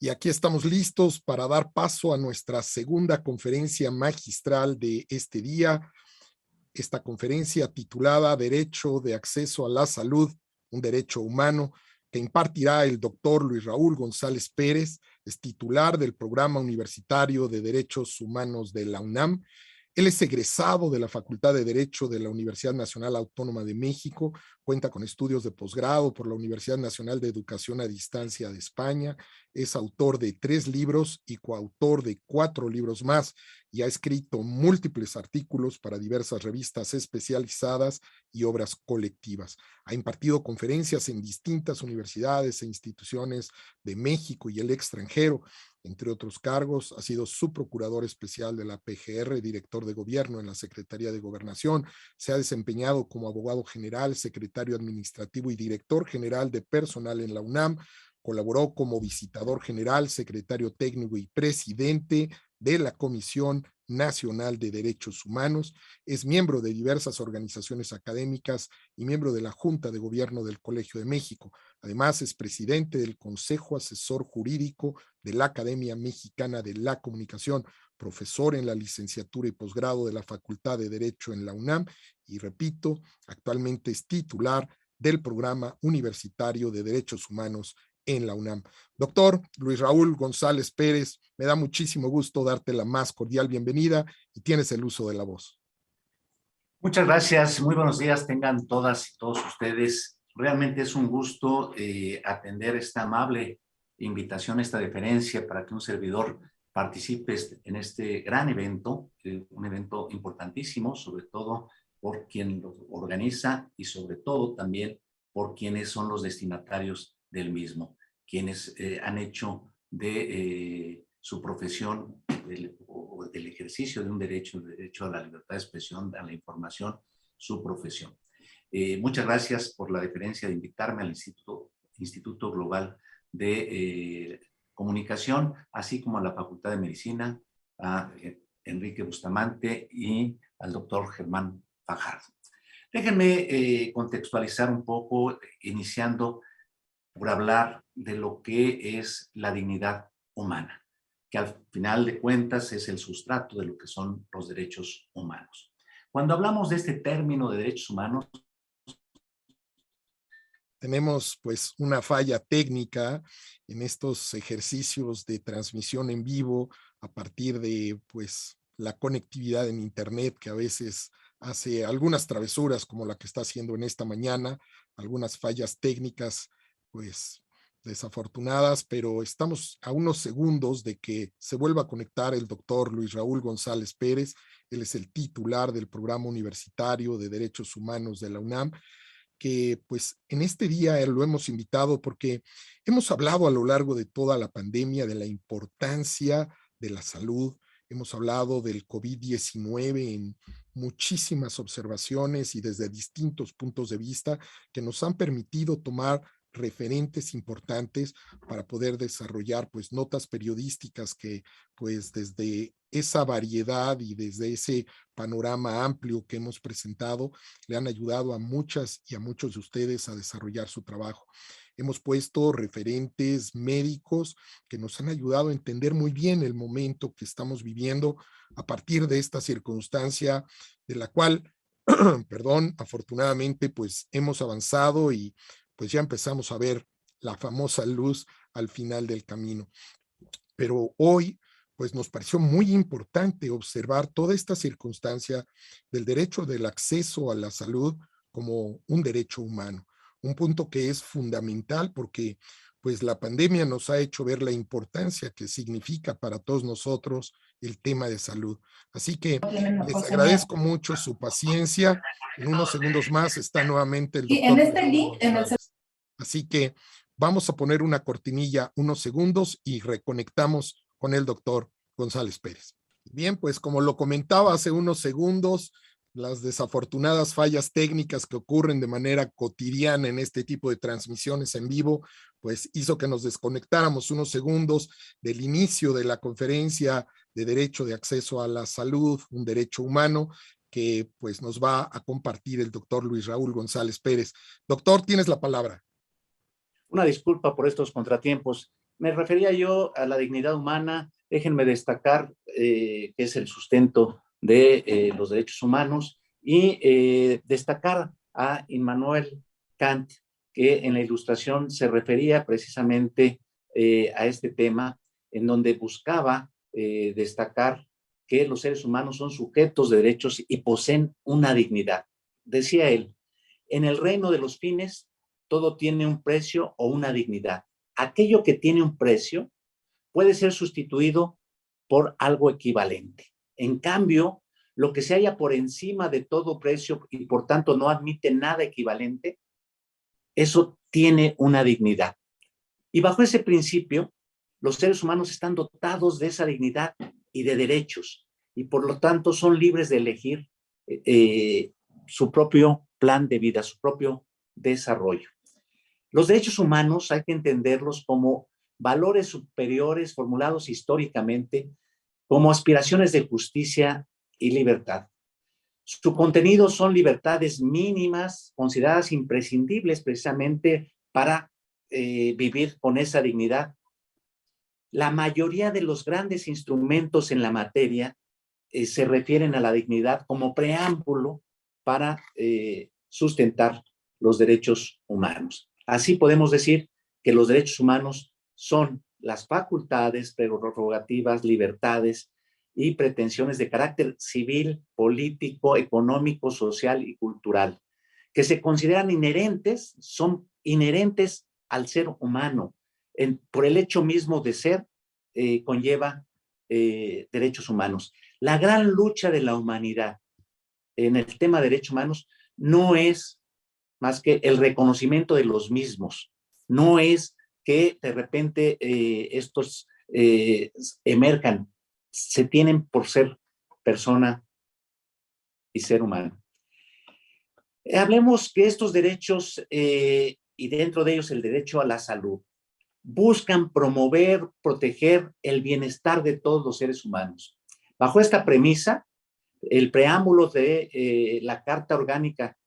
Y aquí estamos listos para dar paso a nuestra segunda conferencia magistral de este día. Esta conferencia titulada Derecho de Acceso a la Salud, un derecho humano, que impartirá el doctor Luis Raúl González Pérez, es titular del Programa Universitario de Derechos Humanos de la UNAM. Él es egresado de la Facultad de Derecho de la Universidad Nacional Autónoma de México, cuenta con estudios de posgrado por la Universidad Nacional de Educación a Distancia de España, es autor de 3 libros y coautor de 4 libros más, y ha escrito múltiples artículos para diversas revistas especializadas y obras colectivas. Ha impartido conferencias en distintas universidades e instituciones de México y el extranjero. Entre otros cargos, ha sido subprocurador especial de la PGR, director de gobierno en la Secretaría de Gobernación, se ha desempeñado como abogado general, secretario administrativo y director general de personal en la UNAM, colaboró como visitador general, secretario técnico y presidente de la Comisión Nacional de Derechos Humanos, es miembro de diversas organizaciones académicas y miembro de la Junta de Gobierno del Colegio de México. Además, es presidente del Consejo Asesor Jurídico de la Academia Mexicana de la Comunicación, profesor en la licenciatura y posgrado de la Facultad de Derecho en la UNAM y, repito, actualmente es titular del Programa Universitario de Derechos Humanos en la UNAM. Doctor Luis Raúl González Pérez, me da muchísimo gusto darte la más cordial bienvenida y tienes el uso de la voz. Muchas gracias, muy buenos días tengan todas y todos ustedes. Realmente es un gusto atender esta amable invitación, esta deferencia para que un servidor participe en este gran evento, un evento importantísimo, sobre todo por quien lo organiza y sobre todo también por quienes son los destinatarios del mismo, quienes han hecho de su profesión o del ejercicio de un derecho, el derecho a la libertad de expresión, a la información, su profesión. Muchas gracias por la deferencia de invitarme al Instituto Global de Comunicación, así como a la Facultad de Medicina, a Enrique Bustamante y al doctor Germán Fajardo. Déjenme contextualizar un poco, iniciando por hablar de lo que es la dignidad humana, que al final de cuentas es el sustrato de lo que son los derechos humanos. Cuando hablamos de este término de derechos humanos, tenemos pues una falla técnica en estos ejercicios de transmisión en vivo a partir de pues la conectividad en internet, que a veces hace algunas travesuras como la que está haciendo en esta mañana, algunas fallas técnicas pues desafortunadas, pero estamos a unos segundos de que se vuelva a conectar el doctor Luis Raúl González Pérez. Él es el titular del Programa Universitario de Derechos Humanos de la UNAM, que pues en este día lo hemos invitado porque hemos hablado a lo largo de toda la pandemia de la importancia de la salud, hemos hablado del COVID-19 en muchísimas observaciones y desde distintos puntos de vista que nos han permitido tomar referentes importantes para poder desarrollar pues notas periodísticas que pues desde esa variedad y desde ese panorama amplio que hemos presentado le han ayudado a muchas y a muchos de ustedes a desarrollar su trabajo. Hemos puesto referentes médicos que nos han ayudado a entender muy bien el momento que estamos viviendo a partir de esta circunstancia de la cual, perdón, afortunadamente pues hemos avanzado y pues ya empezamos a ver la famosa luz al final del camino. Pero hoy, pues nos pareció muy importante observar toda esta circunstancia del derecho del acceso a la salud como un derecho humano, un punto que es fundamental porque pues la pandemia nos ha hecho ver la importancia que significa para todos nosotros el tema de salud. Así que les agradezco mucho su paciencia. En unos segundos más está nuevamente el doctor. Y en este link, así que vamos a poner una cortinilla unos segundos y reconectamos con el doctor González Pérez. Bien, pues como lo comentaba hace unos segundos, las desafortunadas fallas técnicas que ocurren de manera cotidiana en este tipo de transmisiones en vivo, pues hizo que nos desconectáramos unos segundos del inicio de la conferencia de derecho de acceso a la salud, un derecho humano, que pues nos va a compartir el doctor Luis Raúl González Pérez. Doctor, tienes la palabra. Una disculpa por estos contratiempos. me refería yo a la dignidad humana. Déjenme destacar que es el sustento de los derechos humanos y destacar a Immanuel Kant, que en la Ilustración se refería precisamente a este tema, en donde buscaba destacar que los seres humanos son sujetos de derechos y poseen una dignidad. Decía él, en el reino de los fines, todo tiene un precio o una dignidad. Aquello que tiene un precio puede ser sustituido por algo equivalente. En cambio, lo que se halla por encima de todo precio y por tanto no admite nada equivalente, eso tiene una dignidad. Y bajo ese principio, los seres humanos están dotados de esa dignidad y de derechos, y por lo tanto son libres de elegir su propio plan de vida, su propio desarrollo. Los derechos humanos hay que entenderlos como valores superiores formulados históricamente como aspiraciones de justicia y libertad. Su contenido son libertades mínimas consideradas imprescindibles precisamente para vivir con esa dignidad. La mayoría de los grandes instrumentos en la materia se refieren a la dignidad como preámbulo para sustentar los derechos humanos. Así podemos decir que los derechos humanos son las facultades, prerrogativas, libertades y pretensiones de carácter civil, político, económico, social y cultural, que se consideran inherentes, son inherentes al ser humano. Por el hecho mismo de ser, conlleva derechos humanos. La gran lucha de la humanidad en el tema de derechos humanos no es más que el reconocimiento de los mismos, no es que de repente estos emerjan, se tienen por ser persona y ser humano. Hablemos que estos derechos, y dentro de ellos el derecho a la salud, buscan promover, proteger el bienestar de todos los seres humanos. Bajo esta premisa, el preámbulo de la Carta Orgánica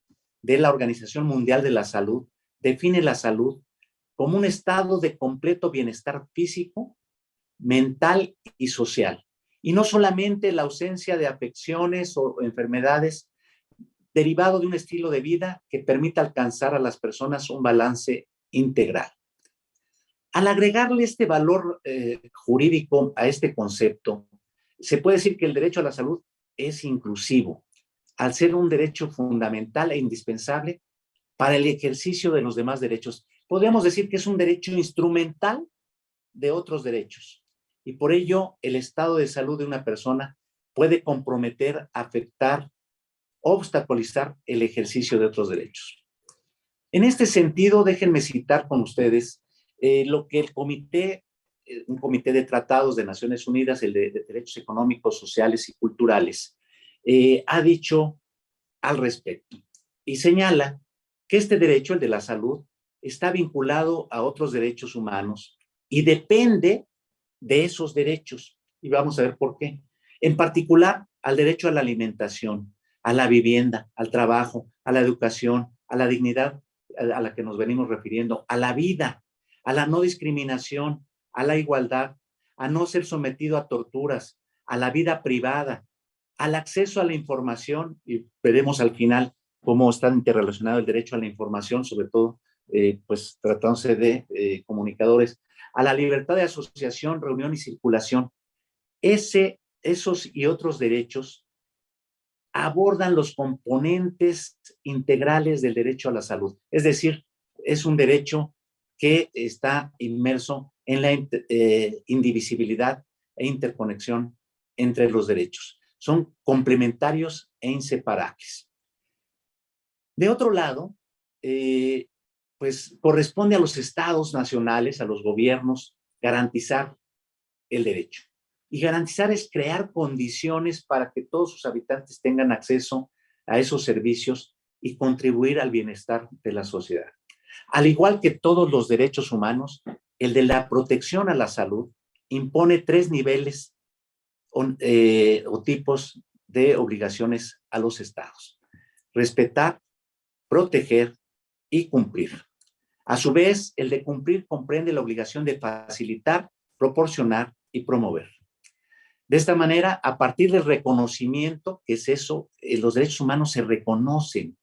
de la Organización Mundial de la Salud define la salud como un estado de completo bienestar físico, mental y social. Y no solamente la ausencia de afecciones o enfermedades derivado de un estilo de vida que permita alcanzar a las personas un balance integral. Al agregarle este valor jurídico a este concepto, se puede decir que el derecho a la salud es inclusivo, al ser un derecho fundamental e indispensable para el ejercicio de los demás derechos. Podríamos decir que es un derecho instrumental de otros derechos, y por ello el estado de salud de una persona puede comprometer, afectar, obstaculizar el ejercicio de otros derechos. En este sentido, déjenme citar con ustedes lo que el comité, un comité de tratados de Naciones Unidas, el de Derechos Económicos, Sociales y Culturales, ha dicho al respecto, y señala que este derecho, el de la salud, está vinculado a otros derechos humanos y depende de esos derechos. Y vamos a ver por qué. En particular, al derecho a la alimentación, a la vivienda, al trabajo, a la educación, a la dignidad a la que nos venimos refiriendo, a la vida, a la no discriminación, a la igualdad, a no ser sometido a torturas, a la vida privada, al acceso a la información, y veremos al final cómo está interrelacionado el derecho a la información, sobre todo pues tratándose de comunicadores, a la libertad de asociación, reunión y circulación. Esos y otros derechos abordan los componentes integrales del derecho a la salud. Es decir, es un derecho que está inmerso en la indivisibilidad e interconexión entre los derechos. Son complementarios e inseparables. De otro lado, pues corresponde a los estados nacionales, a los gobiernos, garantizar el derecho. Y garantizar es crear condiciones para que todos sus habitantes tengan acceso a esos servicios y contribuir al bienestar de la sociedad. Al igual que todos los derechos humanos, el de la protección a la salud impone 3 niveles o tipos de obligaciones a los estados: respetar, proteger y cumplir. A su vez, el de cumplir comprende la obligación de facilitar, proporcionar y promover. De esta manera, a partir del reconocimiento, que es eso, los derechos humanos se reconocen,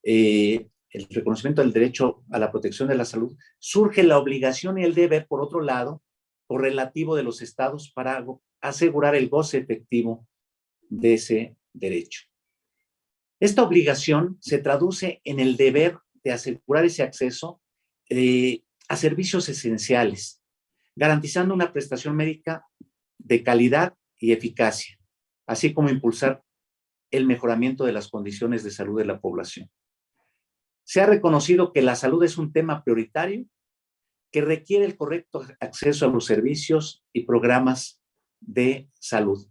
el reconocimiento del derecho a la protección de la salud, surge la obligación y el deber, por otro lado, correlativo de los estados para asegurar el goce efectivo de ese derecho. Esta obligación se traduce en el deber de asegurar ese acceso a servicios esenciales, garantizando una prestación médica de calidad y eficacia, así como impulsar el mejoramiento de las condiciones de salud de la población. Se ha reconocido que la salud es un tema prioritario que requiere el correcto acceso a los servicios y programas de salud.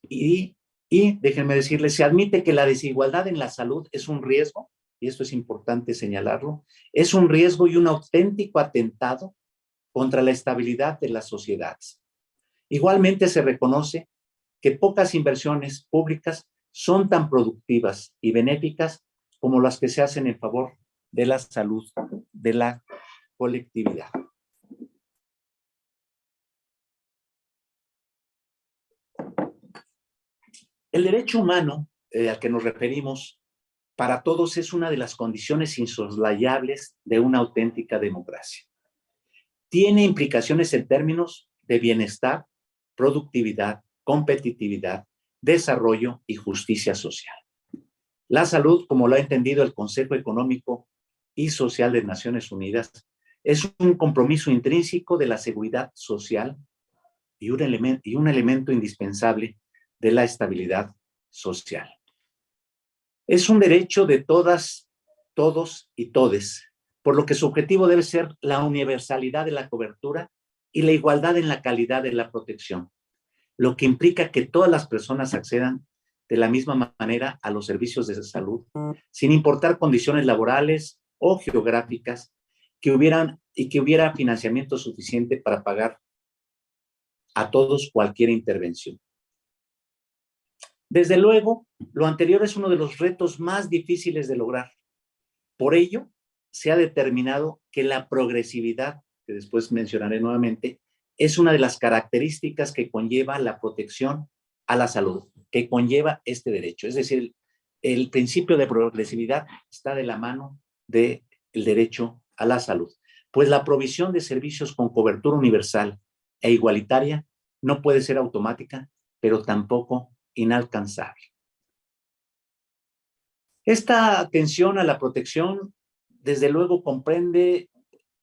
Y déjenme decirles, se admite que la desigualdad en la salud es un riesgo, y esto es importante señalarlo, es un riesgo y un auténtico atentado contra la estabilidad de las sociedades. Igualmente se reconoce que pocas inversiones públicas son tan productivas y benéficas como las que se hacen en favor de la salud de la colectividad. El derecho humano al que nos referimos para todos es una de las condiciones insoslayables de una auténtica democracia. Tiene implicaciones en términos de bienestar, productividad, competitividad, desarrollo y justicia social. La salud, como lo ha entendido el Consejo Económico y Social de Naciones Unidas, es un compromiso intrínseco de la seguridad social y un elemento indispensable de la estabilidad social. Es un derecho de todas, todos y todes, por lo que su objetivo debe ser la universalidad de la cobertura y la igualdad en la calidad de la protección, lo que implica que todas las personas accedan de la misma manera a los servicios de salud, sin importar condiciones laborales o geográficas, que hubiera financiamiento suficiente para pagar a todos cualquier intervención. Desde luego, lo anterior es uno de los retos más difíciles de lograr. Por ello, se ha determinado que la progresividad, que después mencionaré nuevamente, es una de las características que conlleva la protección a la salud, que conlleva este derecho. Es decir, el principio de progresividad está de la mano del derecho a la salud, pues la provisión de servicios con cobertura universal e igualitaria no puede ser automática, pero tampoco inalcanzable. Esta atención a la protección, desde luego, comprende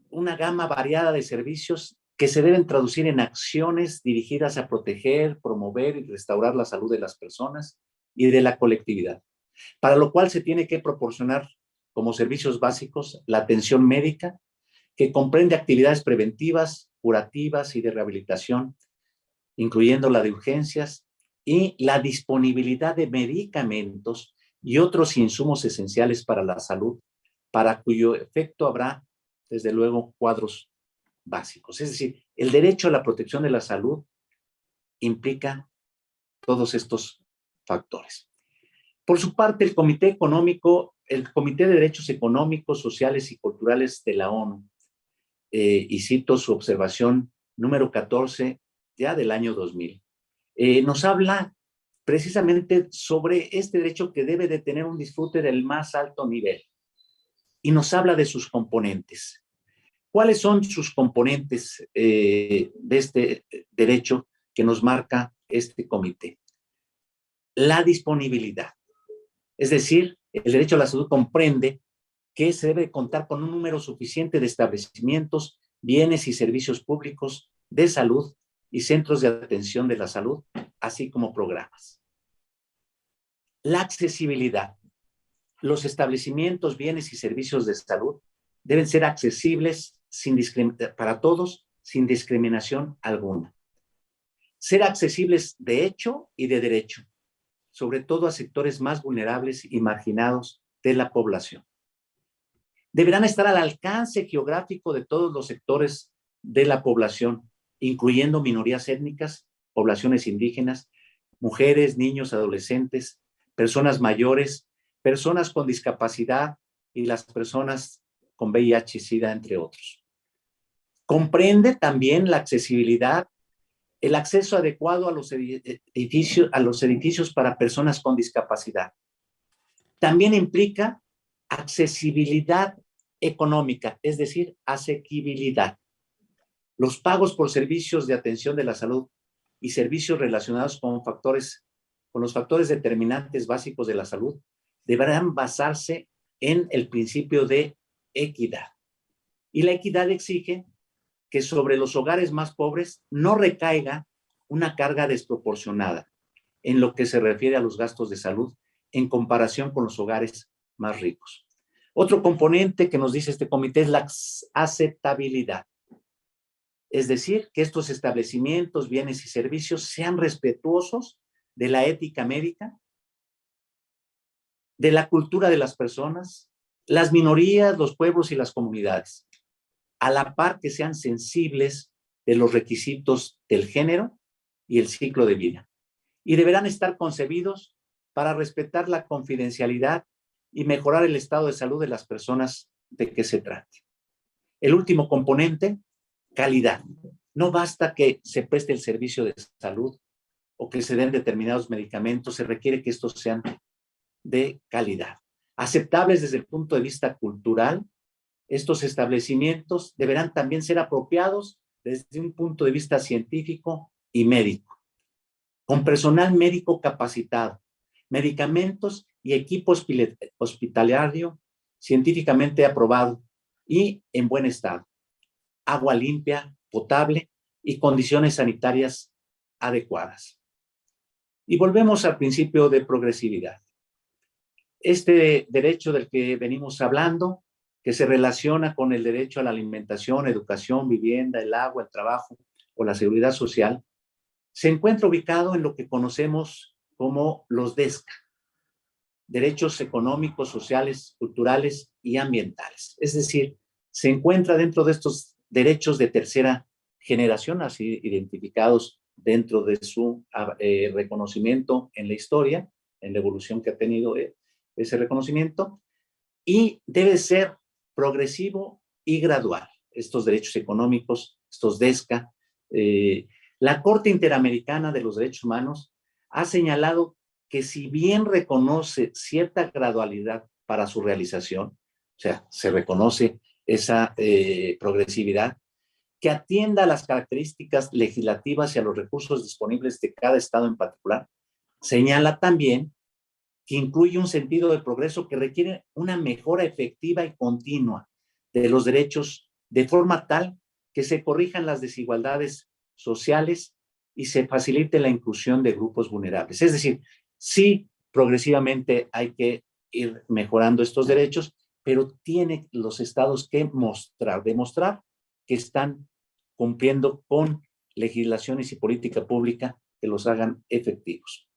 una gama variada de servicios que se deben traducir en acciones dirigidas a proteger, promover y restaurar la salud de las personas y de la colectividad, para lo cual se tiene que proporcionar como servicios básicos la atención médica, que comprende actividades preventivas, curativas y de rehabilitación, incluyendo la de urgencias, y la disponibilidad de medicamentos y otros insumos esenciales para la salud, para cuyo efecto habrá, desde luego, cuadros básicos. Es decir, el derecho a la protección de la salud implica todos estos factores. Por su parte, el Comité de Derechos Económicos, Sociales y Culturales de la ONU, y cito su observación número 14 ya del año 2000, nos habla precisamente sobre este derecho que debe de tener un disfrute del más alto nivel y nos habla de sus componentes. ¿Cuáles son sus componentes de este derecho que nos marca este comité? La disponibilidad, es decir, el derecho a la salud comprende que se debe contar con un número suficiente de establecimientos, bienes y servicios públicos de salud y centros de atención de la salud, así como programas. La accesibilidad. Los establecimientos, bienes y servicios de salud deben ser accesibles para todos, sin discriminación alguna. Ser accesibles de hecho y de derecho, sobre todo a sectores más vulnerables y marginados de la población. Deberán estar al alcance geográfico de todos los sectores de la población, incluyendo minorías étnicas, poblaciones indígenas, mujeres, niños, adolescentes, personas mayores, personas con discapacidad y las personas con VIH y SIDA, entre otros. Comprende también la accesibilidad, el acceso adecuado a los edificios para personas con discapacidad. También implica accesibilidad económica, es decir, asequibilidad. Los pagos por servicios de atención de la salud y servicios relacionados con los factores determinantes básicos de la salud deberán basarse en el principio de equidad. Y la equidad exige que sobre los hogares más pobres no recaiga una carga desproporcionada en lo que se refiere a los gastos de salud en comparación con los hogares más ricos. Otro componente que nos dice este comité es la aceptabilidad. Es decir, que estos establecimientos, bienes y servicios sean respetuosos de la ética médica, de la cultura de las personas, las minorías, los pueblos y las comunidades, a la par que sean sensibles de los requisitos del género y el ciclo de vida. Y deberán estar concebidos para respetar la confidencialidad y mejorar el estado de salud de las personas de que se trate. El último componente, calidad. No basta que se preste el servicio de salud o que se den determinados medicamentos, se requiere que estos sean de calidad. Aceptables desde el punto de vista cultural, estos establecimientos deberán también ser apropiados desde un punto de vista científico y médico, con personal médico capacitado, medicamentos y equipo hospitalario científicamente aprobado y en buen estado, agua limpia, potable y condiciones sanitarias adecuadas. Y volvemos al principio de progresividad. Este derecho del que venimos hablando, que se relaciona con el derecho a la alimentación, educación, vivienda, el agua, el trabajo o la seguridad social, se encuentra ubicado en lo que conocemos como los DESCA, derechos económicos, sociales, culturales y ambientales. Es decir, se encuentra dentro de estos derechos de tercera generación, así identificados dentro de su reconocimiento en la historia, en la evolución que ha tenido ese reconocimiento, y debe ser progresivo y gradual. Estos derechos económicos, estos DESCA, la Corte Interamericana de los Derechos Humanos ha señalado que si bien reconoce cierta gradualidad para su realización, o sea, se reconoce esa progresividad, que atienda a las características legislativas y a los recursos disponibles de cada estado en particular, señala también que incluye un sentido de progreso que requiere una mejora efectiva y continua de los derechos de forma tal que se corrijan las desigualdades sociales y se facilite la inclusión de grupos vulnerables. Es decir, sí, progresivamente hay que ir mejorando estos derechos, pero tienen los estados que demostrar que están cumpliendo con legislaciones y política pública que los hagan efectivos.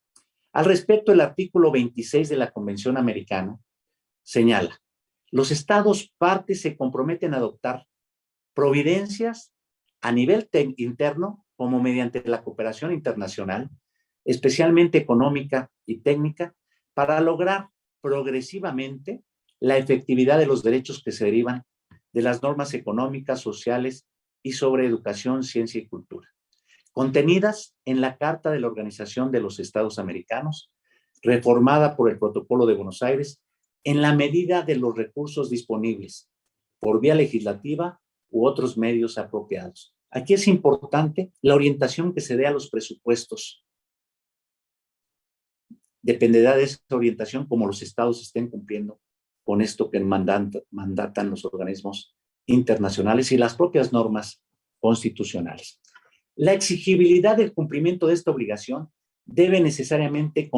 Al respecto, el artículo 26 de la Convención Americana señala: los estados partes se comprometen a adoptar providencias a nivel interno como mediante la cooperación internacional, especialmente económica y técnica, para lograr progresivamente la efectividad de los derechos que se derivan de las normas económicas, sociales y sobre educación, ciencia y cultura, contenidas en la Carta de la Organización de los Estados Americanos, reformada por el Protocolo de Buenos Aires, en la medida de los recursos disponibles, por vía legislativa u otros medios apropiados. Aquí es importante la orientación que se dé a los presupuestos. Dependerá de esa orientación como los estados estén cumpliendo con esto que mandatan los organismos internacionales y las propias normas constitucionales. La exigibilidad del cumplimiento de esta obligación debe necesariamente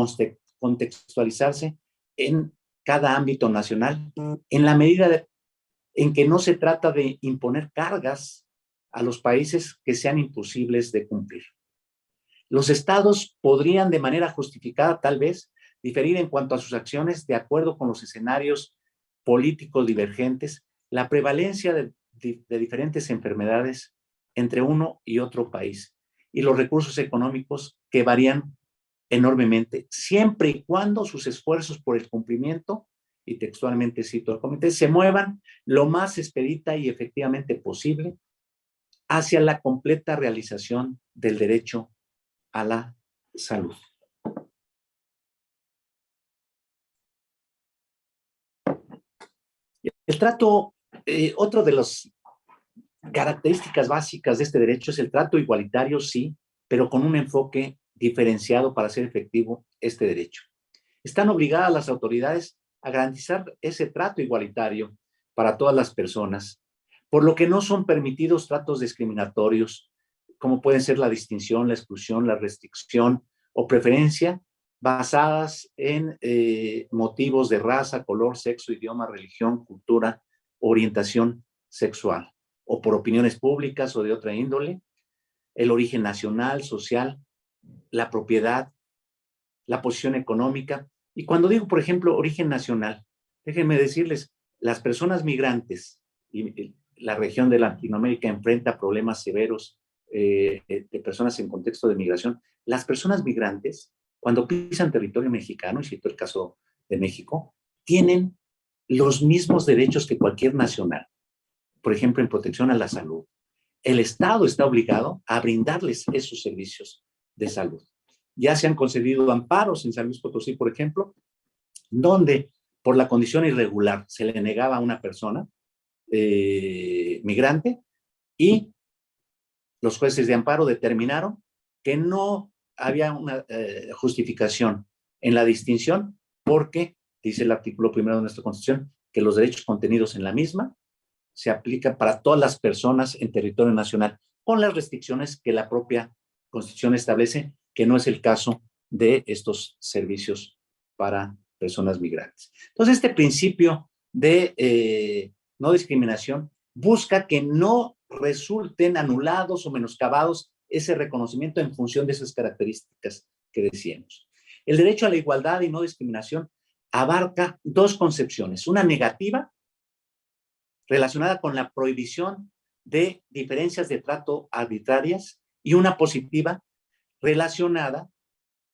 contextualizarse en cada ámbito nacional, en la medida en que no se trata de imponer cargas a los países que sean imposibles de cumplir. Los estados podrían de manera justificada, tal vez, diferir en cuanto a sus acciones de acuerdo con los escenarios políticos divergentes, la prevalencia de diferentes enfermedades entre uno y otro país y los recursos económicos que varían enormemente, siempre y cuando sus esfuerzos por el cumplimiento y textualmente cito al comité, se muevan lo más expedita y efectivamente posible hacia la completa realización del derecho a la salud. El trato, otro de las características básicas de este derecho es el trato igualitario, sí, pero con un enfoque diferenciado para hacer efectivo este derecho. Están obligadas las autoridades a garantizar ese trato igualitario para todas las personas, por lo que no son permitidos tratos discriminatorios, como pueden ser la distinción, la exclusión, la restricción o preferencia basadas en motivos de raza, color, sexo, idioma, religión, cultura, orientación sexual, o por opiniones públicas o de otra índole, el origen nacional, social, la propiedad, la posición económica. Y cuando digo, por ejemplo, origen nacional, déjenme decirles, las personas migrantes y la región de Latinoamérica enfrenta problemas severos de personas en contexto de migración. Las personas migrantes, cuando pisan territorio mexicano, y cito el caso de México, tienen los mismos derechos que cualquier nacional. Por ejemplo, en protección a la salud. El Estado está obligado a brindarles esos servicios de salud. Ya se han concedido amparos en San Luis Potosí, por ejemplo, donde por la condición irregular se le negaba a una persona migrante y los jueces de amparo determinaron que no había una justificación en la distinción porque, dice el artículo 1 de nuestra Constitución, que los derechos contenidos en la misma se aplican para todas las personas en territorio nacional, con las restricciones que la propia Constitución establece, que no es el caso de estos servicios para personas migrantes. Entonces, este principio de no discriminación busca que no resulten anulados o menoscabados ese reconocimiento en función de esas características que decíamos. El derecho a la igualdad y no discriminación abarca dos concepciones, una negativa relacionada con la prohibición de diferencias de trato arbitrarias y una positiva relacionada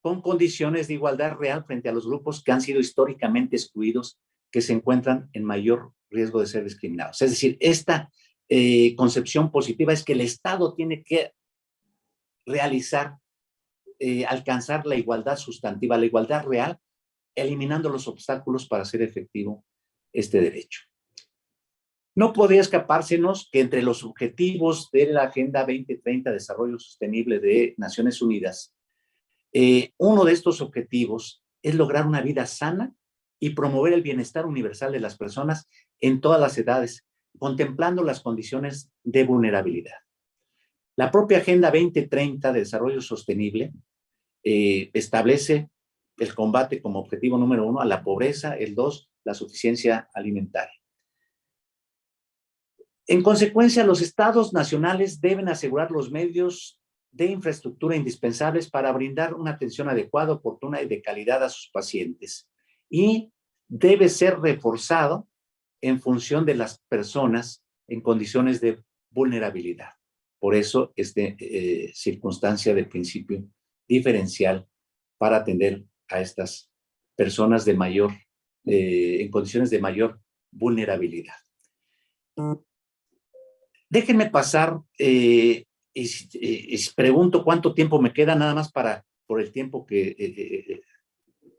con condiciones de igualdad real frente a los grupos que han sido históricamente excluidos, que se encuentran en mayor riesgo de ser discriminados. Es decir, esta concepción positiva es que el Estado tiene que realizar, alcanzar la igualdad sustantiva, la igualdad real, eliminando los obstáculos para hacer efectivo este derecho. No podría escapársenos que entre los objetivos de la Agenda 2030 de Desarrollo Sostenible de Naciones Unidas, uno de estos objetivos es lograr una vida sana y promover el bienestar universal de las personas en todas las edades, contemplando las condiciones de vulnerabilidad. La propia Agenda 2030 de Desarrollo Sostenible establece el combate como objetivo número 1 a la pobreza, el 2, la suficiencia alimentaria. En consecuencia, los estados nacionales deben asegurar los medios de infraestructura indispensables para brindar una atención adecuada, oportuna y de calidad a sus pacientes. Y debe ser reforzado en función de las personas en condiciones de vulnerabilidad. Por eso, circunstancia de principio diferencial para atender a estas personas de mayor, en condiciones de mayor vulnerabilidad. Déjenme pasar y pregunto cuánto tiempo me queda nada más por el tiempo que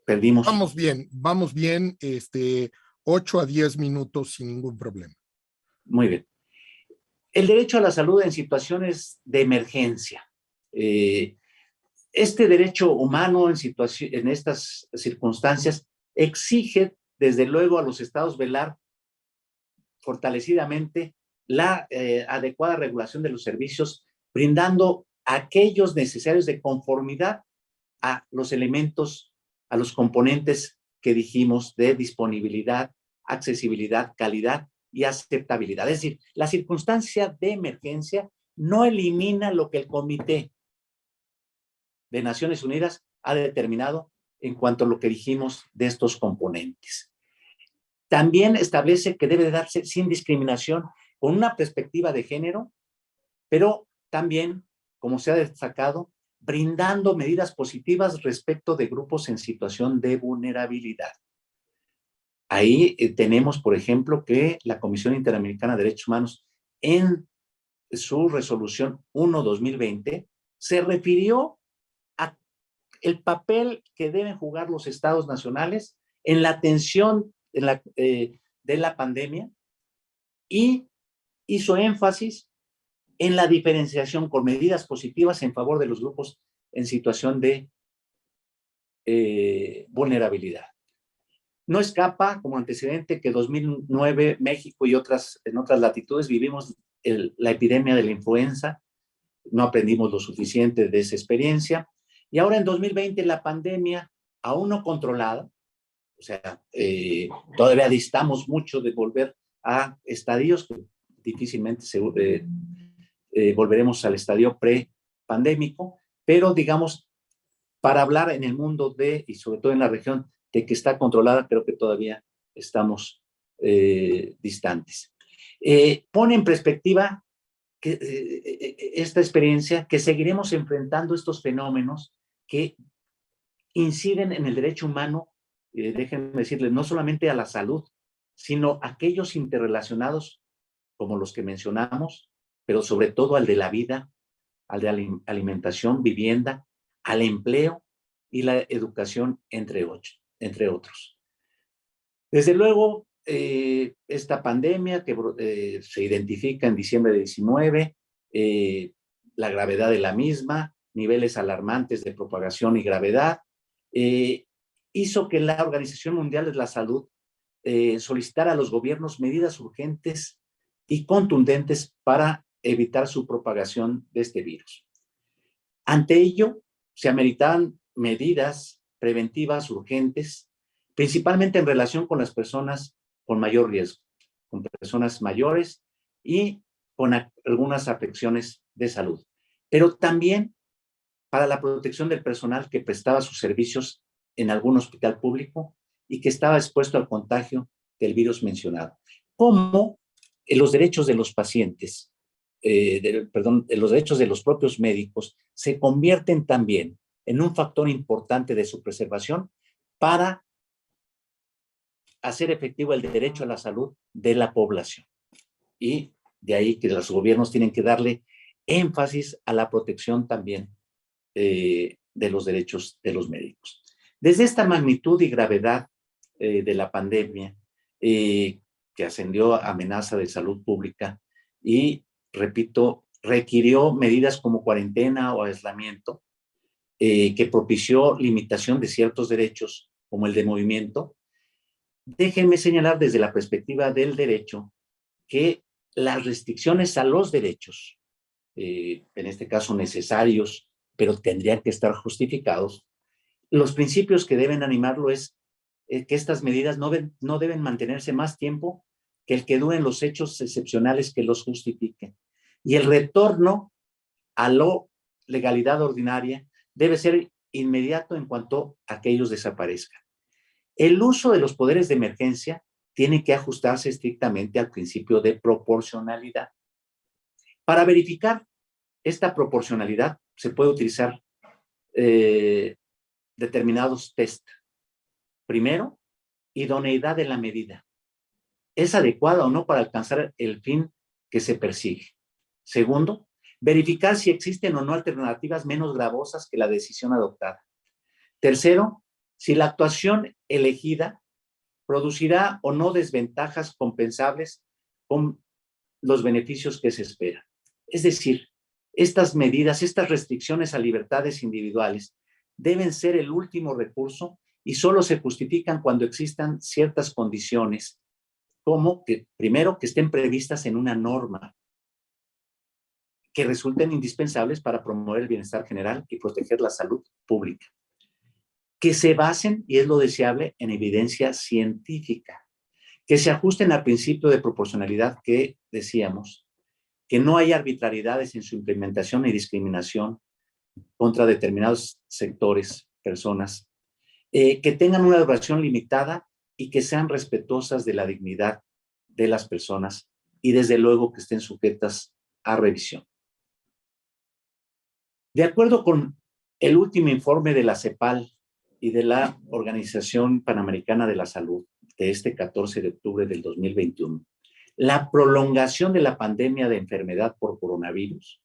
perdimos. Vamos bien, 8 a 10 minutos sin ningún problema. Muy bien. El derecho a la salud en situaciones de emergencia. Este derecho humano en estas circunstancias exige, desde luego, a los estados velar fortalecidamente la adecuada regulación de los servicios, brindando aquellos necesarios de conformidad a los elementos, a los componentes que dijimos de disponibilidad, accesibilidad, calidad y aceptabilidad. Es decir, la circunstancia de emergencia no elimina lo que el Comité de Naciones Unidas ha determinado en cuanto a lo que dijimos de estos componentes. También establece que debe de darse sin discriminación, con una perspectiva de género, pero también, como se ha destacado, brindando medidas positivas respecto de grupos en situación de vulnerabilidad. Ahí tenemos, por ejemplo, que la Comisión Interamericana de Derechos Humanos, en su resolución 1/2020, se refirió a el papel que deben jugar los estados nacionales en la atención de la pandemia, y hizo énfasis en la diferenciación con medidas positivas en favor de los grupos en situación de vulnerabilidad. No escapa como antecedente que 2009 México y en otras latitudes vivimos la epidemia de la influenza. No aprendimos lo suficiente de esa experiencia. Y ahora en 2020 la pandemia, aún no controlada, o sea, todavía distamos mucho de volver a estadios que difícilmente volveremos al estadio pre-pandémico, pero digamos, para hablar en el mundo y sobre todo en la región, de que está controlada, creo que todavía estamos distantes. Pone en perspectiva esta experiencia, que seguiremos enfrentando estos fenómenos que inciden en el derecho humano, déjenme decirles, no solamente a la salud, sino aquellos interrelacionados como los que mencionamos, pero sobre todo al de la vida, al de alimentación, vivienda, al empleo y la educación, entre otros. Desde luego, esta pandemia que se identifica en diciembre de 19, la gravedad de la misma, niveles alarmantes de propagación y gravedad, hizo que la Organización Mundial de la Salud solicitara a los gobiernos medidas urgentes y contundentes para evitar su propagación de este virus. Ante ello, se ameritaban medidas preventivas urgentes, principalmente en relación con las personas con mayor riesgo, con personas mayores y con algunas afecciones de salud, pero también para la protección del personal que prestaba sus servicios en algún hospital público y que estaba expuesto al contagio del virus mencionado. Como los derechos de los pacientes, los derechos de los propios médicos se convierten también en un factor importante de su preservación para hacer efectivo el derecho a la salud de la población. Y de ahí que los gobiernos tienen que darle énfasis a la protección también de los derechos de los médicos. Desde esta magnitud y gravedad de la pandemia, que ascendió a amenaza de salud pública y, repito, requirió medidas como cuarentena o aislamiento, que propició limitación de ciertos derechos como el de movimiento. Déjenme señalar desde la perspectiva del derecho que las restricciones a los derechos, en este caso necesarios, pero tendrían que estar justificados, los principios que deben animarlo es que estas medidas no deben mantenerse más tiempo que el que duren los hechos excepcionales que los justifiquen. Y el retorno a la legalidad ordinaria debe ser inmediato en cuanto aquellos desaparezcan. El uso de los poderes de emergencia tiene que ajustarse estrictamente al principio de proporcionalidad. Para verificar esta proporcionalidad se puede utilizar determinados test. Primero, idoneidad de la medida. ¿Es adecuada o no para alcanzar el fin que se persigue? Segundo, verificar si existen o no alternativas menos gravosas que la decisión adoptada. Tercero, si la actuación elegida producirá o no desventajas compensables con los beneficios que se esperan. Es decir, estas medidas, estas restricciones a libertades individuales deben ser el último recurso y solo se justifican cuando existan ciertas condiciones, como que, primero, que estén previstas en una norma, que resulten indispensables para promover el bienestar general y proteger la salud pública, que se basen, y es lo deseable, en evidencia científica, que se ajusten al principio de proporcionalidad que decíamos, que no haya arbitrariedades en su implementación ni discriminación contra determinados sectores, personas, que tengan una duración limitada y que sean respetuosas de la dignidad de las personas y desde luego que estén sujetas a revisión. De acuerdo con el último informe de la CEPAL y de la Organización Panamericana de la Salud, de este 14 de octubre del 2021. La prolongación de la pandemia de enfermedad por coronavirus,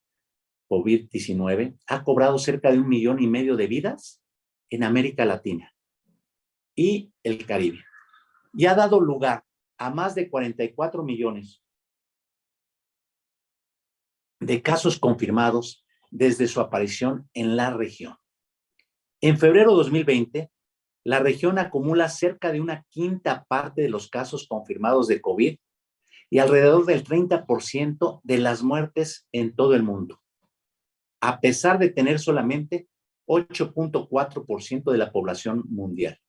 COVID-19, ha cobrado cerca de 1,5 millones de vidas en América Latina y el Caribe, y ha dado lugar a más de 44 millones de casos confirmados desde su aparición en la región. En febrero de 2020, la región acumula cerca de 1/5 parte de los casos confirmados de COVID y alrededor del 30% de las muertes en todo el mundo, a pesar de tener solamente 8.4% de la población mundial.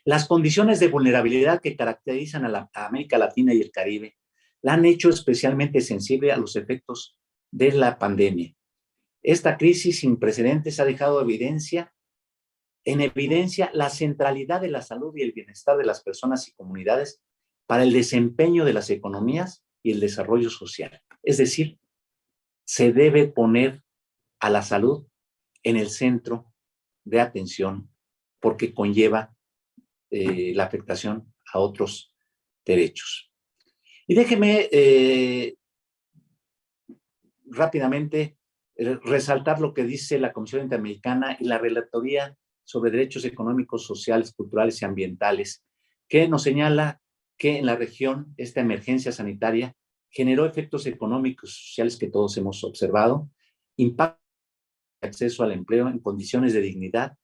Las condiciones de vulnerabilidad que caracterizan a América Latina y el Caribe la han hecho especialmente sensible a los efectos de la pandemia. Esta crisis sin precedentes ha dejado en evidencia la centralidad de la salud y el bienestar de las personas y comunidades para el desempeño de las economías y el desarrollo social. Es decir, se debe poner a la salud en el centro de atención porque conlleva la afectación a otros derechos. Y déjeme rápidamente resaltar lo que dice la Comisión Interamericana y la Relatoría sobre Derechos Económicos, Sociales, Culturales y Ambientales, que nos señala que en la región esta emergencia sanitaria generó efectos económicos y sociales que todos hemos observado, impacto en el acceso al empleo en condiciones de dignidad,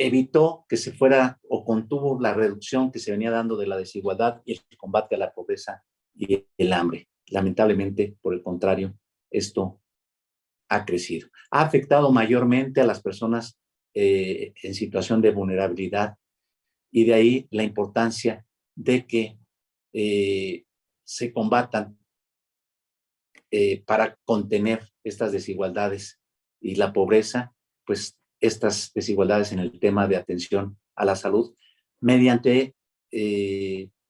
evitó que se fuera o contuvo la reducción que se venía dando de la desigualdad y el combate a la pobreza y el hambre. Lamentablemente, por el contrario, esto ha crecido. Ha afectado mayormente a las personas en situación de vulnerabilidad y de ahí la importancia de que se combatan para contener estas desigualdades y la pobreza, pues estas desigualdades en el tema de atención a la salud mediante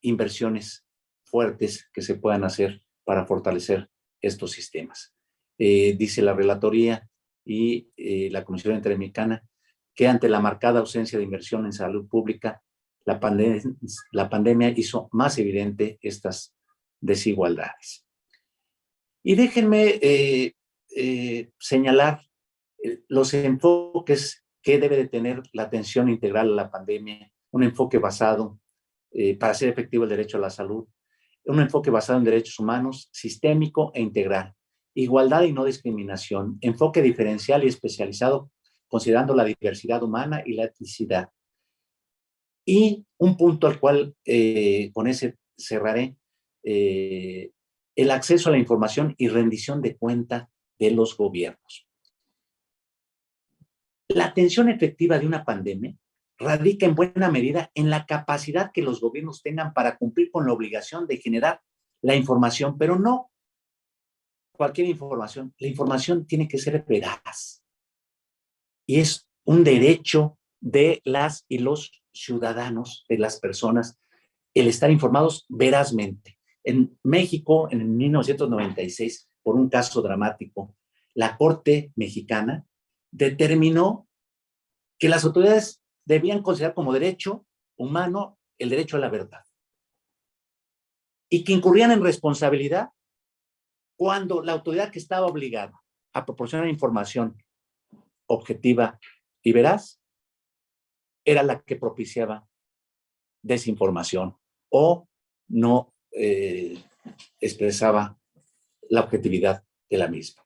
inversiones fuertes que se puedan hacer para fortalecer estos sistemas. Dice la Relatoría y la Comisión Interamericana que ante la marcada ausencia de inversión en salud pública, la pandemia hizo más evidente estas desigualdades. Y déjenme señalar los enfoques que debe de tener la atención integral a la pandemia, un enfoque basado para hacer efectivo el derecho a la salud, un enfoque basado en derechos humanos, sistémico e integral, igualdad y no discriminación, enfoque diferencial y especializado considerando la diversidad humana y la etnicidad. Y un punto al cual con ese cerraré, el acceso a la información y rendición de cuenta de los gobiernos. La atención efectiva de una pandemia radica en buena medida en la capacidad que los gobiernos tengan para cumplir con la obligación de generar la información, pero no cualquier información. La información tiene que ser veraz y es un derecho de las y los ciudadanos, de las personas, el estar informados verazmente. En México, en 1996, por un caso dramático, la Corte Mexicana determinó que las autoridades debían considerar como derecho humano el derecho a la verdad y que incurrían en responsabilidad cuando la autoridad que estaba obligada a proporcionar información objetiva y veraz era la que propiciaba desinformación o no expresaba la objetividad de la misma.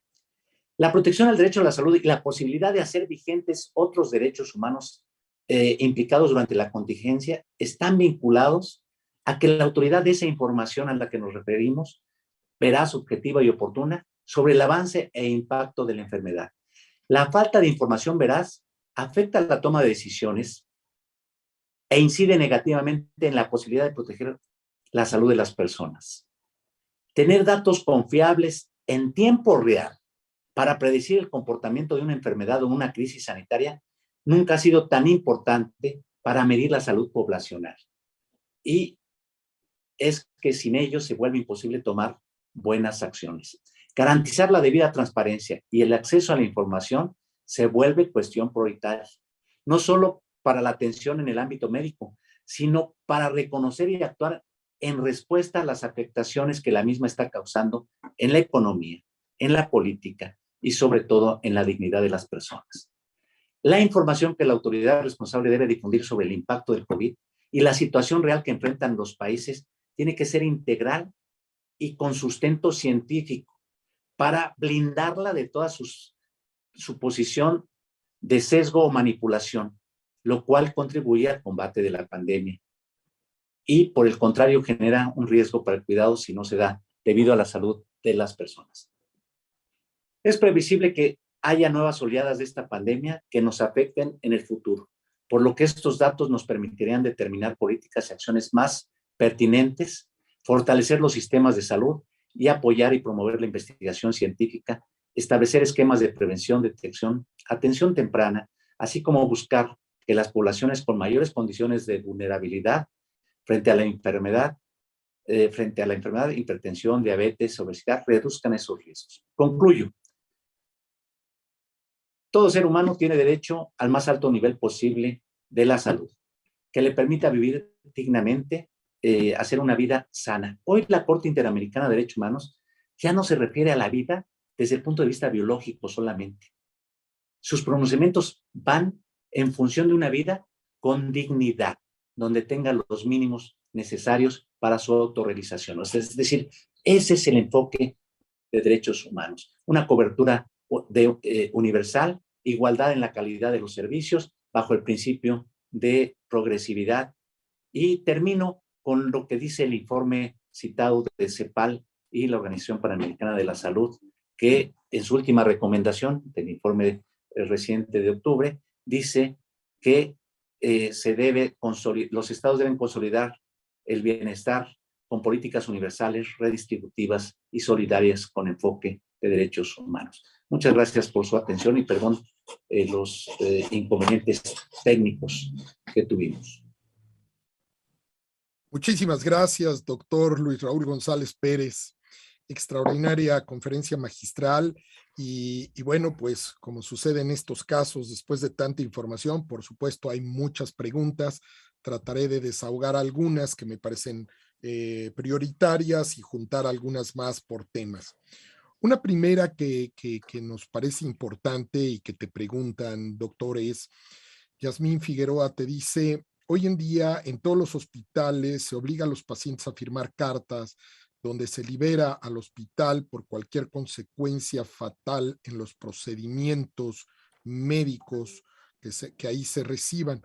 La protección al derecho a la salud y la posibilidad de hacer vigentes otros derechos humanos implicados durante la contingencia están vinculados a que la autoridad dé esa información a la que nos referimos, veraz, objetiva y oportuna, sobre el avance e impacto de la enfermedad. La falta de información veraz afecta la toma de decisiones e incide negativamente en la posibilidad de proteger la salud de las personas. Tener datos confiables en tiempo real para predecir el comportamiento de una enfermedad o una crisis sanitaria nunca ha sido tan importante para medir la salud poblacional. Y es que sin ellos se vuelve imposible tomar buenas acciones. Garantizar la debida transparencia y el acceso a la información se vuelve cuestión prioritaria, no solo para la atención en el ámbito médico, sino para reconocer y actuar en respuesta a las afectaciones que la misma está causando en la economía, en la política y sobre todo en la dignidad de las personas. La información que la autoridad responsable debe difundir sobre el impacto del COVID y la situación real que enfrentan los países tiene que ser integral y con sustento científico para blindarla de toda su posición de sesgo o manipulación, lo cual contribuye al combate de la pandemia. Y por el contrario genera un riesgo para el cuidado si no se da debido a la salud de las personas. Es previsible que haya nuevas oleadas de esta pandemia que nos afecten en el futuro, por lo que estos datos nos permitirían determinar políticas y acciones más pertinentes, fortalecer los sistemas de salud y apoyar y promover la investigación científica, establecer esquemas de prevención, detección, atención temprana, así como buscar que las poblaciones con mayores condiciones de vulnerabilidad frente a la enfermedad, hipertensión, diabetes, obesidad, reduzcan esos riesgos. Concluyo. Todo ser humano tiene derecho al más alto nivel posible de la salud, que le permita vivir dignamente, hacer una vida sana. Hoy la Corte Interamericana de Derechos Humanos ya no se refiere a la vida desde el punto de vista biológico solamente. Sus pronunciamientos van en función de una vida con dignidad, donde tenga los mínimos necesarios para su autorrealización. Es decir, ese es el enfoque de derechos humanos. Una cobertura universal, igualdad en la calidad de los servicios, bajo el principio de progresividad. Y termino con lo que dice el informe citado de CEPAL y la Organización Panamericana de la Salud, que en su última recomendación del informe reciente de octubre, dice que los estados deben consolidar el bienestar con políticas universales, redistributivas y solidarias con enfoque de derechos humanos. Muchas gracias por su atención y perdón los inconvenientes técnicos que tuvimos. Muchísimas gracias, doctor Luis Raúl González Pérez. Extraordinaria conferencia magistral y bueno, pues como sucede en estos casos, después de tanta información, por supuesto hay muchas preguntas. Trataré de desahogar algunas que me parecen prioritarias y juntar algunas más por temas. Una primera que nos parece importante y que te preguntan, doctor, es Yasmín Figueroa, te dice, hoy en día en todos los hospitales se obliga a los pacientes a firmar cartas donde se libera al hospital por cualquier consecuencia fatal en los procedimientos médicos que ahí se reciban.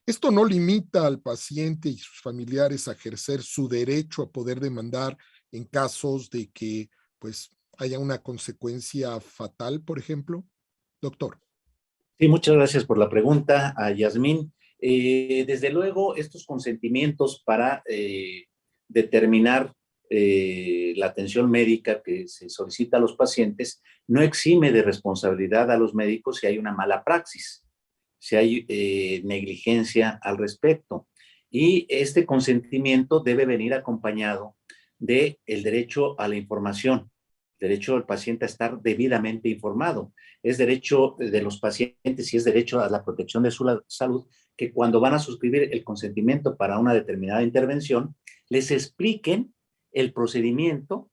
Esto no limita al paciente y sus familiares a ejercer su derecho a poder demandar en casos de que pues haya una consecuencia fatal, por ejemplo, doctor. Sí, muchas gracias por la pregunta a Yasmín. Desde luego, estos consentimientos para determinar la atención médica que se solicita a los pacientes no exime de responsabilidad a los médicos si hay una mala praxis, si hay negligencia al respecto. Y este consentimiento debe venir acompañado del derecho a la información, derecho del paciente a estar debidamente informado. Es derecho de los pacientes y es derecho a la protección de su salud que cuando van a suscribir el consentimiento para una determinada intervención, les expliquen el procedimiento,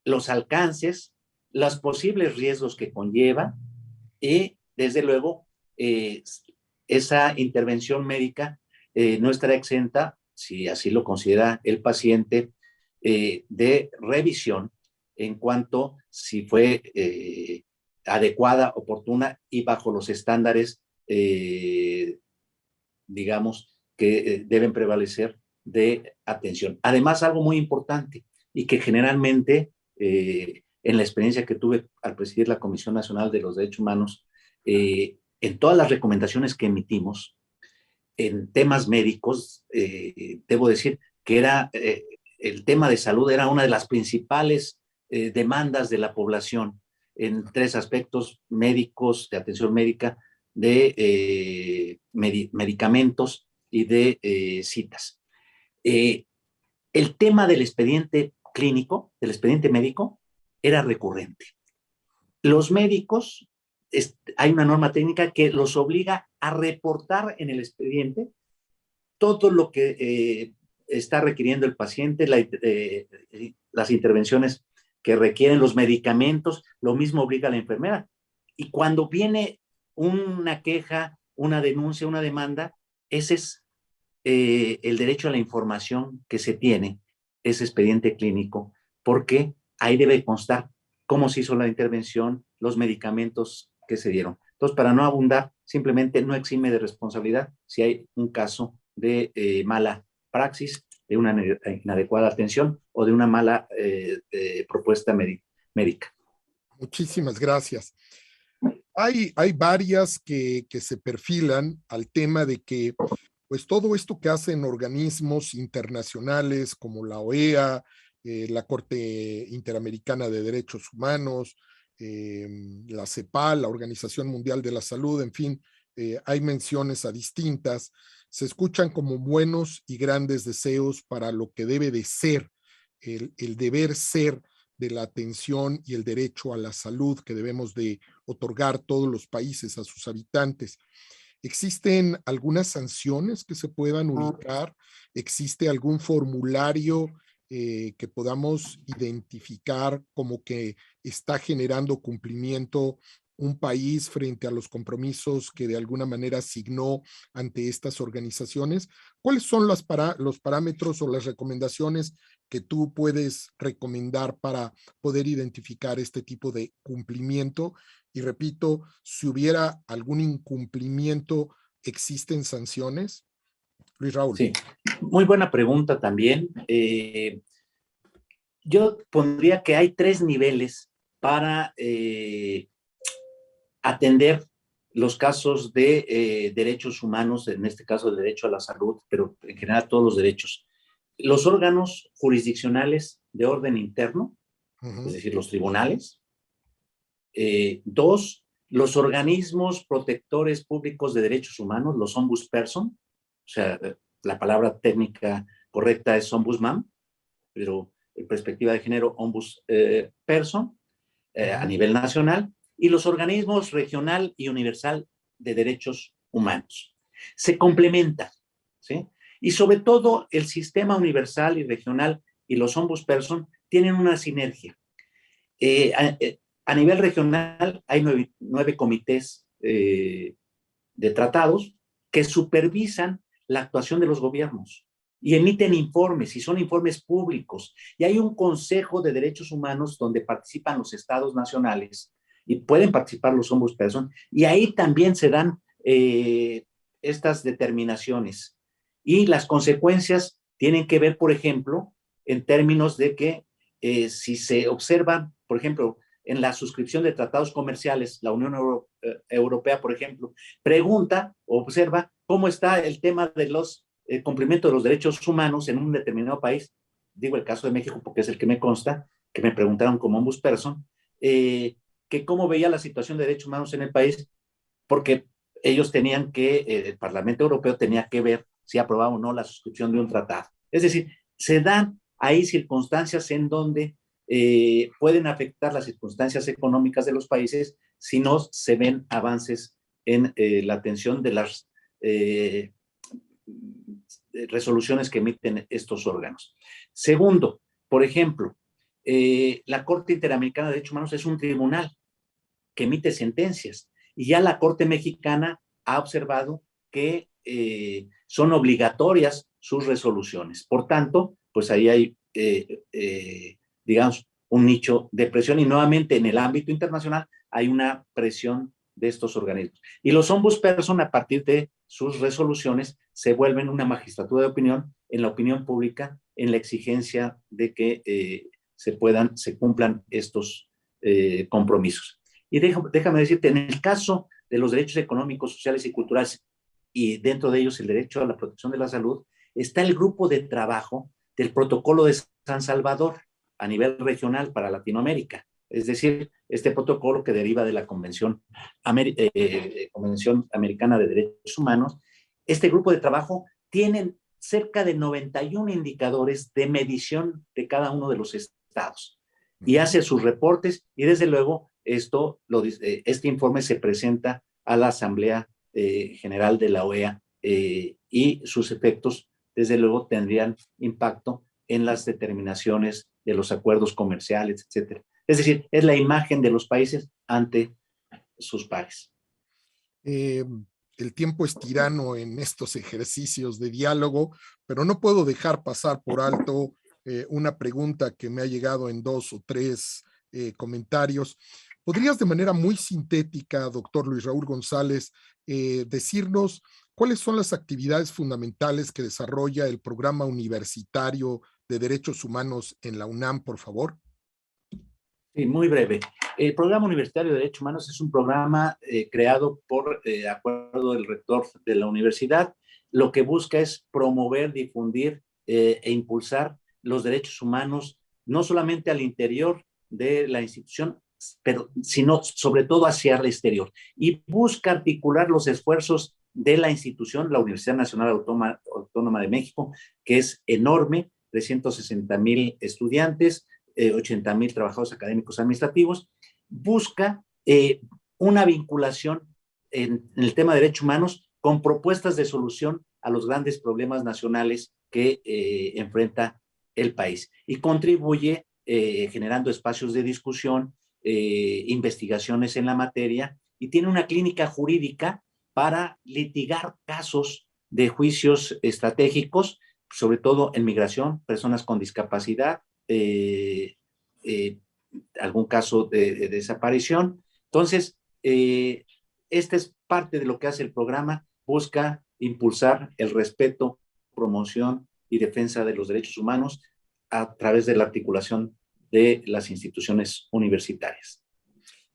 los alcances, los posibles riesgos que conlleva y, desde luego, esa intervención médica no estará exenta, si así lo considera el paciente, de revisión en cuanto si fue adecuada, oportuna y bajo los estándares, digamos, que deben prevalecer de atención. Además, algo muy importante y que generalmente, en la experiencia que tuve al presidir la Comisión Nacional de los Derechos Humanos, en todas las recomendaciones que emitimos en temas médicos, debo decir que el tema de salud era una de las principales demandas de la población en tres aspectos: médicos, de atención médica, de medicamentos y de citas. El tema del expediente clínico, del expediente médico, era recurrente. Los médicos, hay una norma técnica que los obliga a reportar en el expediente todo lo que está requiriendo el paciente, las intervenciones que requieren, los medicamentos, lo mismo obliga a la enfermera. Y cuando viene una queja, una denuncia, una demanda, ese es el derecho a la información que se tiene, ese expediente clínico, porque ahí debe constar cómo se hizo la intervención, los medicamentos que se dieron. Entonces, para no abundar, simplemente no exime de responsabilidad si hay un caso de mala praxis, de una inadecuada atención o de una mala propuesta médica. Muchísimas gracias. Hay varias que se perfilan al tema de que pues todo esto que hacen organismos internacionales como la OEA, la Corte Interamericana de Derechos Humanos, la CEPAL, la Organización Mundial de la Salud, en fin, hay menciones a distintas, se escuchan como buenos y grandes deseos para lo que debe de ser, el deber ser de la atención y el derecho a la salud que debemos de otorgar todos los países a sus habitantes. ¿Existen algunas sanciones que se puedan ubicar? ¿Existe algún formulario que podamos identificar como que está generando cumplimiento un país frente a los compromisos que de alguna manera asignó ante estas organizaciones? ¿Cuáles son los parámetros o las recomendaciones que tú puedes recomendar para poder identificar este tipo de cumplimiento? Y repito, si hubiera algún incumplimiento, ¿existen sanciones? Luis Raúl. Sí, muy buena pregunta también. Yo pondría que hay 3 niveles para atender los casos de derechos humanos, en este caso el derecho a la salud, pero en general todos los derechos. Los órganos jurisdiccionales de orden interno, es decir, los tribunales. 2, los organismos protectores públicos de derechos humanos, los ombudsperson, o sea, la palabra técnica correcta es ombudsman, pero en perspectiva de género, ombudsperson a nivel nacional, y los organismos regional y universal de derechos humanos. Se complementan, ¿sí? Y sobre todo el sistema universal y regional y los ombudsperson tienen una sinergia. A nivel regional hay 9 comités de tratados que supervisan la actuación de los gobiernos y emiten informes, y son informes públicos. Y hay un Consejo de Derechos Humanos donde participan los estados nacionales y pueden participar los ombudsperson, y ahí también se dan estas determinaciones. Y las consecuencias tienen que ver, por ejemplo, en términos de que si se observa, por ejemplo, en la suscripción de tratados comerciales, la Unión Europea, por ejemplo, pregunta o observa cómo está el tema de los cumplimiento de los derechos humanos en un determinado país. Digo el caso de México porque es el que me consta, que me preguntaron como ombudsperson, que cómo veía la situación de derechos humanos en el país, porque ellos tenían que, el Parlamento Europeo tenía que ver si aprobaba o no la suscripción de un tratado. Es decir, se dan ahí circunstancias en donde pueden afectar las circunstancias económicas de los países si no se ven avances en la atención de las resoluciones que emiten estos órganos. Segundo, por ejemplo, la Corte Interamericana de Derechos Humanos es un tribunal que emite sentencias, y ya la Corte Mexicana ha observado que son obligatorias sus resoluciones. Por tanto, pues ahí hay, digamos, un nicho de presión, y nuevamente en el ámbito internacional hay una presión de estos organismos. Y los ombudsperson, a partir de sus resoluciones, se vuelven una magistratura de opinión en la opinión pública, en la exigencia de que se cumplan estos compromisos. Y déjame decirte, en el caso de los derechos económicos, sociales y culturales, y dentro de ellos el derecho a la protección de la salud, está el grupo de trabajo del Protocolo de San Salvador a nivel regional para Latinoamérica. Es decir, este protocolo que deriva de la Convención Americana de Derechos Humanos. Este grupo de trabajo tiene cerca de 91 indicadores de medición de cada uno de los estados y hace sus reportes, y desde luego este informe se presenta a la Asamblea General de la OEA y sus efectos, desde luego, tendrían impacto en las determinaciones de los acuerdos comerciales, etcétera. Es decir, es la imagen de los países ante sus pares. El tiempo es tirano en estos ejercicios de diálogo, pero no puedo dejar pasar por alto una pregunta que me ha llegado en 2 o 3 comentarios. ¿Podrías de manera muy sintética, doctor Luis Raúl González, decirnos cuáles son las actividades fundamentales que desarrolla el Programa Universitario de Derechos Humanos en la UNAM, por favor? Sí, muy breve. El Programa Universitario de Derechos Humanos es un programa creado por acuerdo del rector de la universidad. Lo que busca es promover, difundir e impulsar los derechos humanos, no solamente al interior de la institución, pero sino sobre todo hacia el exterior. Y busca articular los esfuerzos de la institución, la Universidad Nacional Autónoma de México, que es enorme, 360,000 estudiantes, 80,000 trabajadores académicos administrativos, busca una vinculación en el tema de derechos humanos con propuestas de solución a los grandes problemas nacionales que enfrenta el país y contribuye generando espacios de discusión, investigaciones en la materia y tiene una clínica jurídica para litigar casos de juicios estratégicos, sobre todo en migración, personas con discapacidad, algún caso de desaparición. Entonces, esta es parte de lo que hace el programa, busca impulsar el respeto, promoción y defensa de los derechos humanos a través de la articulación de las instituciones universitarias.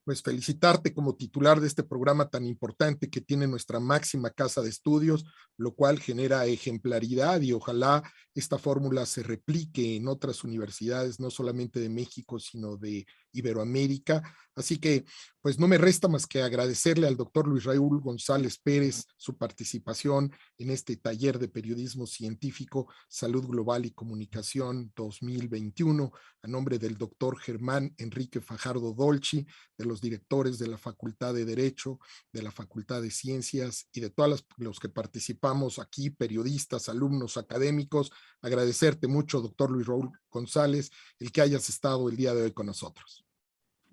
Pues felicitarte como titular de este programa tan importante que tiene nuestra máxima casa de estudios, lo cual genera ejemplaridad y ojalá esta fórmula se replique en otras universidades, no solamente de México, sino de Iberoamérica. Así que, pues no me resta más que agradecerle al doctor Luis Raúl González Pérez su participación en este taller de periodismo científico, salud global y comunicación 2021, a nombre del doctor Germán Enrique Fajardo Dolci, de los directores de la Facultad de Derecho, de la Facultad de Ciencias y de todos los que participamos aquí, periodistas, alumnos, académicos. Agradecerte mucho, doctor Luis Raúl González, el que hayas estado el día de hoy con nosotros.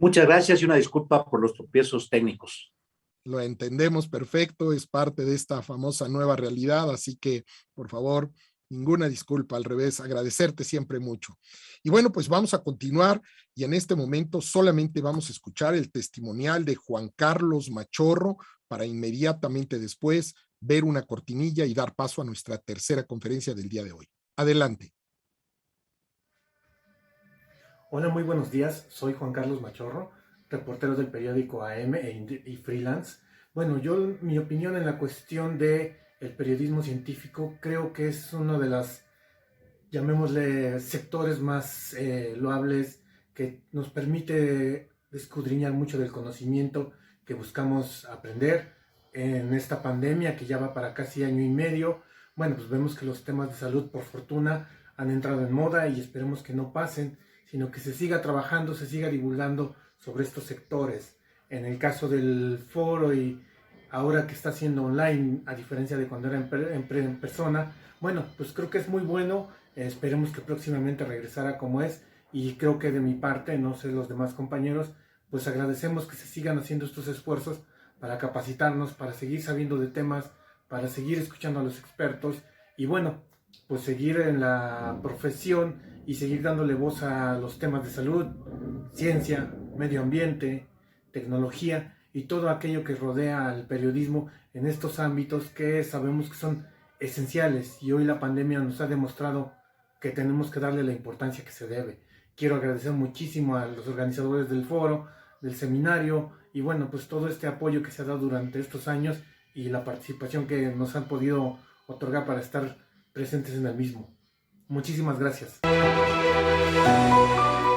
Muchas gracias y una disculpa por los tropiezos técnicos. Lo entendemos perfecto, es parte de esta famosa nueva realidad, así que, por favor, ninguna disculpa, al revés, agradecerte siempre mucho. Y bueno, pues vamos a continuar y en este momento solamente vamos a escuchar el testimonial de Juan Carlos Machorro para inmediatamente después ver una cortinilla y dar paso a nuestra tercera conferencia del día de hoy. Adelante. Hola, muy buenos días. Soy Juan Carlos Machorro, reportero del periódico AM y freelance. Bueno, mi opinión en la cuestión de el periodismo científico, creo que es uno de las, llamémosle, sectores más loables que nos permite escudriñar mucho del conocimiento que buscamos aprender en esta pandemia que ya va para casi año y medio. Bueno, pues vemos que los temas de salud, por fortuna, han entrado en moda y esperemos que no pasen, sino que se siga trabajando, se siga divulgando sobre estos sectores. En el caso del foro y ahora que está siendo online, a diferencia de cuando era en persona, bueno, pues creo que es muy bueno, esperemos que próximamente regresara como es, y creo que de mi parte, no sé los demás compañeros, pues agradecemos que se sigan haciendo estos esfuerzos para capacitarnos, para seguir sabiendo de temas, para seguir escuchando a los expertos, y bueno, pues seguir en la profesión y seguir dándole voz a los temas de salud, ciencia, medio ambiente, tecnología y todo aquello que rodea al periodismo en estos ámbitos que sabemos que son esenciales y hoy la pandemia nos ha demostrado que tenemos que darle la importancia que se debe. Quiero agradecer muchísimo a los organizadores del foro, del seminario y bueno, pues todo este apoyo que se ha dado durante estos años y la participación que nos han podido otorgar para estar presentes en el mismo. Muchísimas gracias.